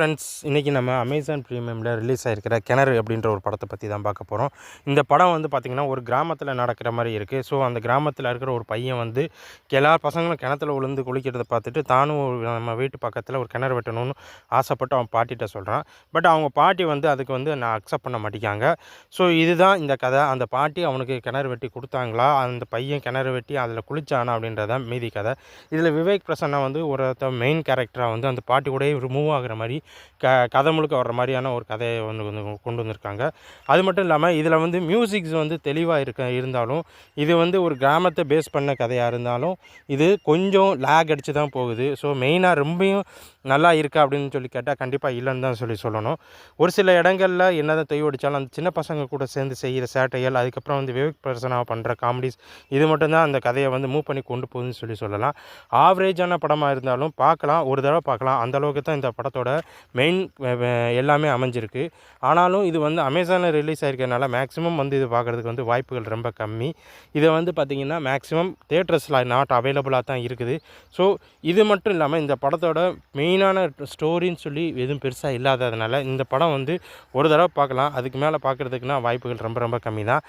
Friends, இன்றைக்கி நம்ம Amazon ப்ரீமியமில் release ஆகிருக்கிற கிணறு அப்படின்ற ஒரு படத்தை பற்றி தான் பார்க்க போகிறோம். இந்த படம் வந்து பார்த்திங்கன்னா ஒரு கிராமத்தில் நடக்கிற மாதிரி இருக்குது. ஸோ அந்த கிராமத்தில் இருக்கிற ஒரு பையன் வந்து எல்லா பசங்களும் கிணத்துல விழுந்து குளிக்கிறத பார்த்துட்டு தானும் நம்ம வீட்டு பக்கத்தில் ஒரு கிணறு வெட்டணும்னு ஆசைப்பட்டு அவன் பாட்டிகிட்ட சொல்கிறான். பட் அவங்க பாட்டி வந்து அதுக்கு வந்து நான் அக்செப்ட் பண்ண மாட்டேங்காங்க. ஸோ இதுதான் இந்த கதை. அந்த பாட்டி அவனுக்கு கிணறு வெட்டி கொடுத்தாங்களா, அந்த பையன் கிணறு வெட்டி அதில் குளிச்சானா அப்படின்றதான் மீதி கதை. இதில் விவேக் பிரசன்னா வந்து ஒருத்த மெயின் கேரக்டராக வந்து அந்த பாட்டி கூடயே ரிமூவ் ஆகிற மாதிரி கதை முழுக்க வர்ற மாதிரியான ஒரு கதையை வந்து கொண்டு வந்திருக்காங்க. அது மட்டும் இல்லாமல் இதில் வந்து மியூசிக்ஸ் வந்து தெளிவாக இருந்தாலும் இது வந்து ஒரு கிராமத்தை பேஸ் பண்ண கதையாக இருந்தாலும் இது கொஞ்சம் லேக் அடித்து தான் போகுது. ஸோ மெயினாக ரொம்பவும் நல்லா இருக்கா அப்படின்னு சொல்லி கேட்டால் கண்டிப்பாக இல்லைன்னு தான் சொல்லணும். ஒரு சில இடங்களில் என்ன தான் தொய்வு அடித்தாலும் அந்த சின்ன பசங்க கூட சேர்ந்து செய்கிற சேட்டைகள், அதுக்கப்புறம் வந்து விவேக் பிரசன்னா பண்ணுற காமெடிஸ், இது மட்டும்தான் அந்த கதையை வந்து மூவ் பண்ணி கொண்டு போகுதுன்னு சொல்லலாம். ஆவரேஜான படமாக இருந்தாலும் பார்க்கலாம், ஒரு தடவை பார்க்கலாம். அந்தளவுக்கு தான் இந்த படத்தோட மெயின் எல்லாமே அமைஞ்சிருக்கு. ஆனாலும் இது வந்து அமேசானில் ரிலீஸ் ஆகிருக்கிறதுனால மேக்ஸிமம் வந்து இது பார்க்குறதுக்கு வந்து வாய்ப்புகள் ரொம்ப கம்மி. இதை வந்து பார்த்திங்கன்னா மேக்ஸிமம் தியேட்டர்ஸில் நாட் அவைலபிளாக தான் இருக்குது. ஸோ இது மட்டும் இல்லாமல் இந்த படத்தோட மெயினான ஸ்டோரின்னு சொல்லி எதுவும் பெருசாக இல்லாததுனால இந்த படம் வந்து ஒரு தடவை பார்க்கலாம். அதுக்கு மேலே பார்க்குறதுக்குனா வாய்ப்புகள் ரொம்ப ரொம்ப கம்மி தான்.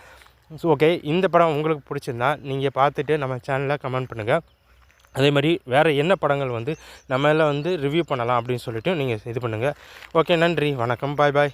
ஸோ ஓகே, இந்த படம் உங்களுக்கு பிடிச்சிருந்தா நீங்கள் பார்த்துட்டு நம்ம சேனலில் கமெண்ட் பண்ணுங்கள். அதே மாதிரி வேறு என்ன படங்கள் வந்து நம்ம எல்லாம் வந்து ரிவ்யூ பண்ணலாம் அப்படின்னு சொல்லிவிட்டு நீங்கள் இது பண்ணுங்கள். ஓகே, நன்றி, வணக்கம், பாய் பாய்.